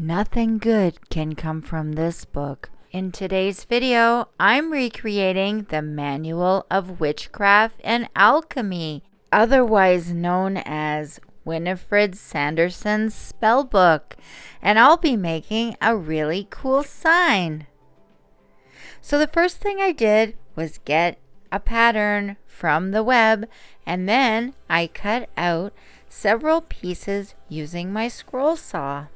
Nothing good can come from this book. In today's video, I'm recreating the Manual of Witchcraft and Alchemy, otherwise known as Winifred Sanderson's spell book, and I'll be making a really cool sign. So the first thing I did was get a pattern from the web, and then I cut out several pieces using my scroll saw.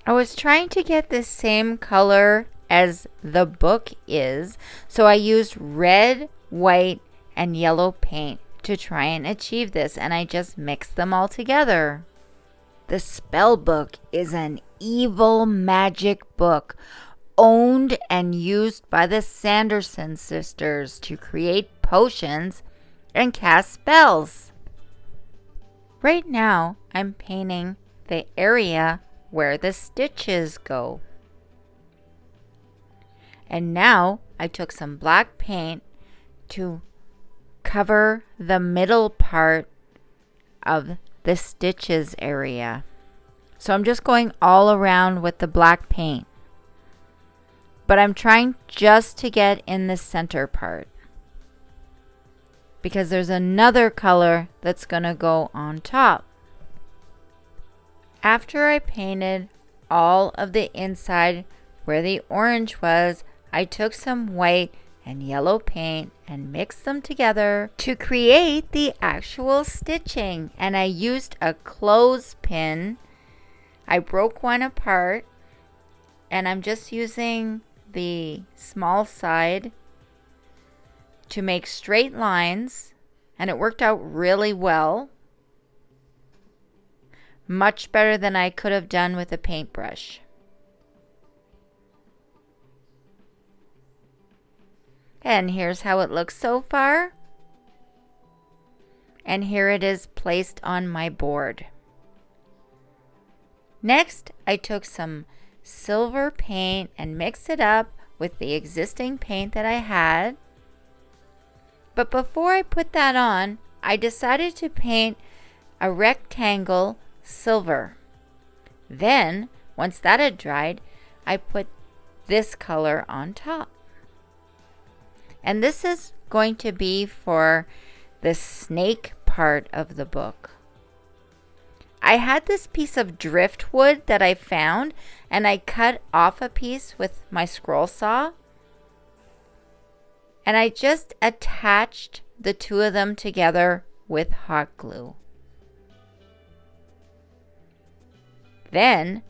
I was trying to get the same color as the book is, so I used red, white, and yellow paint to try and achieve this, and I just mixed them all together. The spell book is an evil magic book owned and used by the Sanderson sisters to create potions and cast spells. Right now, I'm painting the area where the stitches go. And now I took some black paint to cover the middle part of the stitches area. So I'm just going all around with the black paint. But I'm trying just to get in the center part, because there's another color that's going to go on top. After I painted all of the inside where the orange was, I took some white and yellow paint and mixed them together to create the actual stitching. And I used a clothespin. I broke one apart, and I'm just using the small side to make straight lines, and it worked out really well. Much better than I could have done with a paintbrush. And here's how it looks so far. And here it is placed on my board. Next, I took some silver paint and mixed it up with the existing paint that I had. But before I put that on, I decided to paint a rectangle silver. Then, once that had dried, I put this color on top. And this is going to be for the snake part of the book. I had this piece of driftwood that I found, and I cut off a piece with my scroll saw. And I just attached the two of them together with hot glue. Then,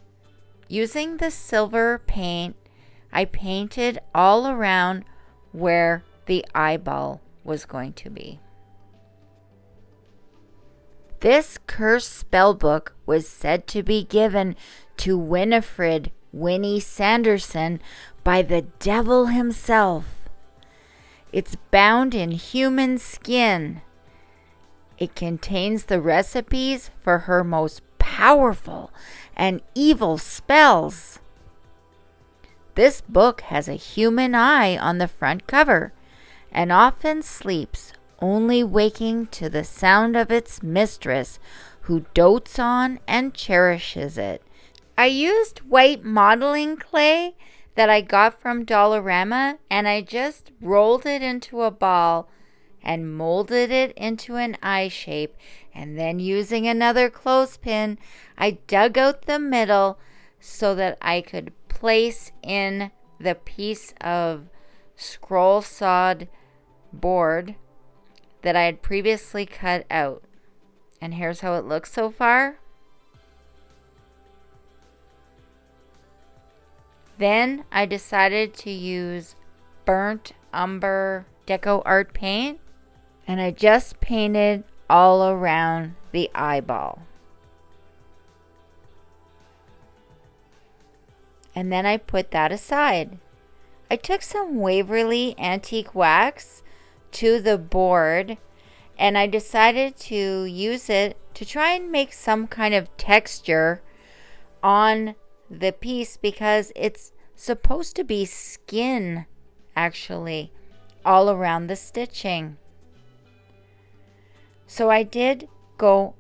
using the silver paint, I painted all around where the eyeball was going to be. This cursed spellbook was said to be given to Winifred Winnie Sanderson by the devil himself. It's bound in human skin. It contains the recipes for her most powerful and evil spells. This book has a human eye on the front cover and often sleeps, only waking to the sound of its mistress, who dotes on and cherishes it. I used white modeling clay that I got from Dollarama, and I just rolled it into a ball and molded it into an eye shape, and then using another clothespin, I dug out the middle so that I could place in the piece of scroll sawed board that I had previously cut out. And here's how it looks so far. Then I decided to use burnt umber Deco art paint, and I just painted all around the eyeball. And then I put that aside. I took some Waverly antique wax to the board, and I decided to use it to try and make some kind of texture on the piece, because it's supposed to be skin actually all around the stitching. So I did go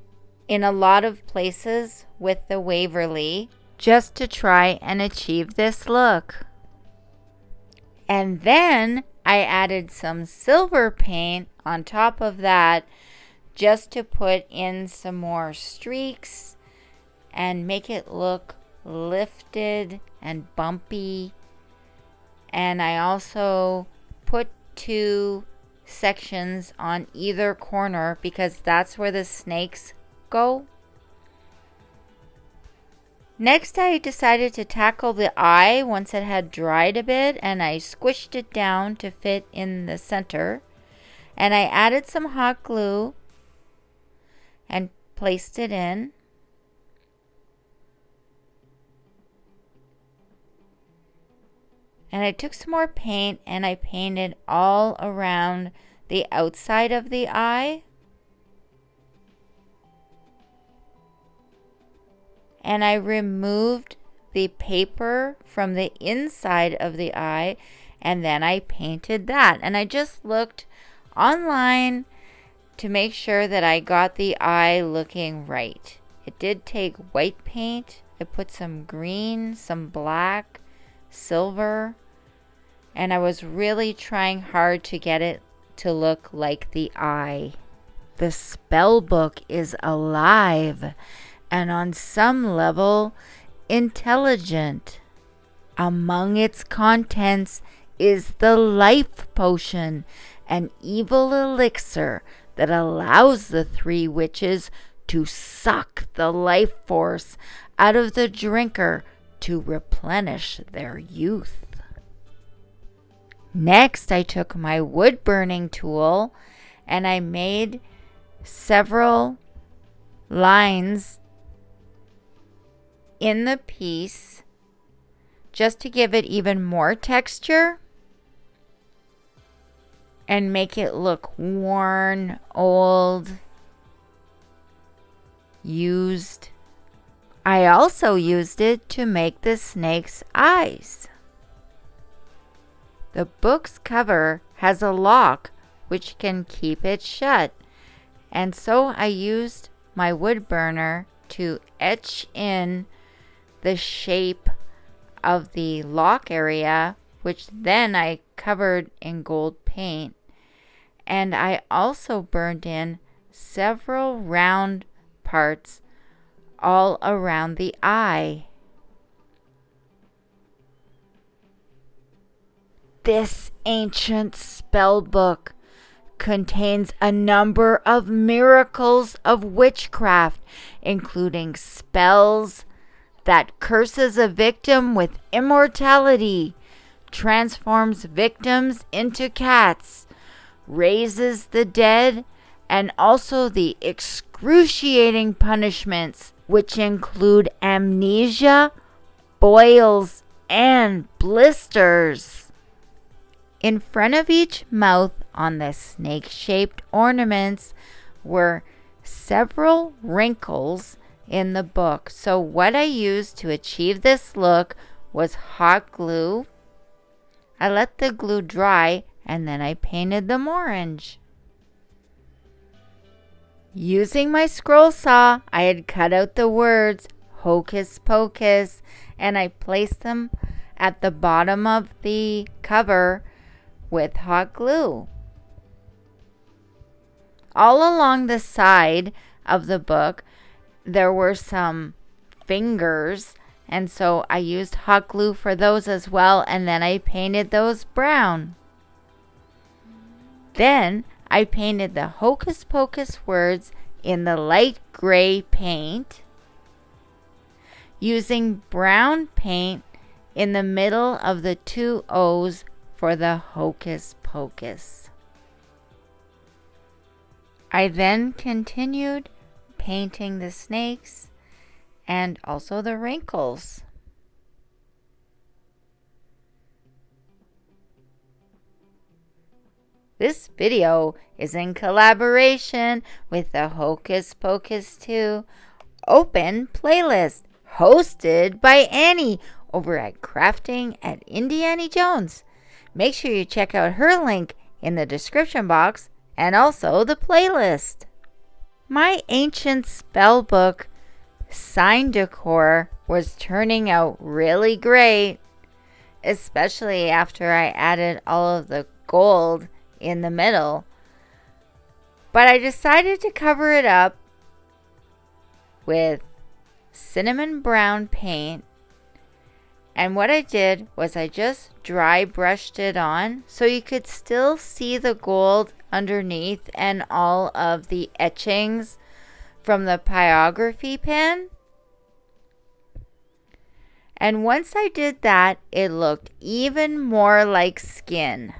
in a lot of places with the Waverly just to try and achieve this look. And then I added some silver paint on top of that just to put in some more streaks and make it look lifted and bumpy. And I also put 2 sections on either corner because that's where the snakes go. Next, I decided to tackle the eye once it had dried a bit, and I squished it down to fit in the center. And I added some hot glue and placed it in. And I took some more paint and I painted all around the outside of the eye. And I removed the paper from the inside of the eye, and then I painted that. And I just looked online to make sure that I got the eye looking right. It did take white paint. I put some green, some black, silver, and I was really trying hard to get it to look like the eye. The spell book is alive and on some level intelligent. Among its contents is the life potion, an evil elixir that allows the 3 witches to suck the life force out of the drinker to replenish their youth. Next, I took my wood burning tool and I made several lines in the piece just to give it even more texture and make it look worn, old, used. I also used it to make the snake's eyes. The book's cover has a lock which can keep it shut, and so I used my wood burner to etch in the shape of the lock area, which then I covered in gold paint. And I also burned in several round parts all around the eye. This ancient spell book contains a number of miracles of witchcraft, including spells that curses a victim with immortality, transforms victims into cats, raises the dead, and also the excruciating punishments, which include amnesia, boils, and blisters. In front of each mouth on the snake-shaped ornaments were several wrinkles in the book. So what I used to achieve this look was hot glue. I let the glue dry and then I painted them orange. Using my scroll saw, I had cut out the words Hocus Pocus and I placed them at the bottom of the cover with hot glue. All along the side of the book, there were some fingers, and so I used hot glue for those as well, and then I painted those brown. Then I painted the Hocus Pocus words in the light gray paint, using brown paint in the middle of the 2 O's for the Hocus Pocus. I then continued painting the snakes and also the wrinkles. This video is in collaboration with the Hocus Pocus 2 Open Playlist, hosted by Annie over at Crafting at Indiana Jones. Make sure you check out her link in the description box and also the playlist. My ancient spell book sign decor was turning out really great, especially after I added all of the gold in the middle. But I decided to cover it up with cinnamon brown paint. And what I did was I just dry brushed it on so you could still see the gold underneath and all of the etchings from the pyrography pen. And once I did that, it looked even more like skin.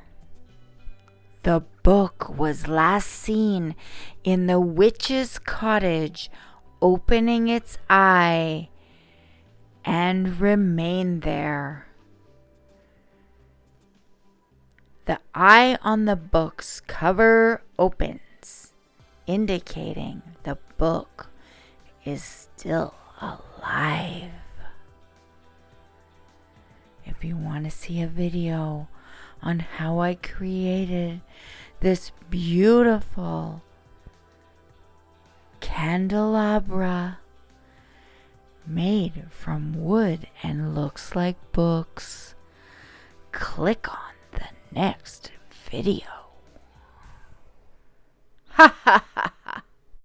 The book was last seen in the witch's cottage, opening its eye, and remained there. The eye on the book's cover opens, indicating the book is still alive. If you want to see a video on how I created this beautiful candelabra made from wood and looks like books, click on the next video. Ha ha!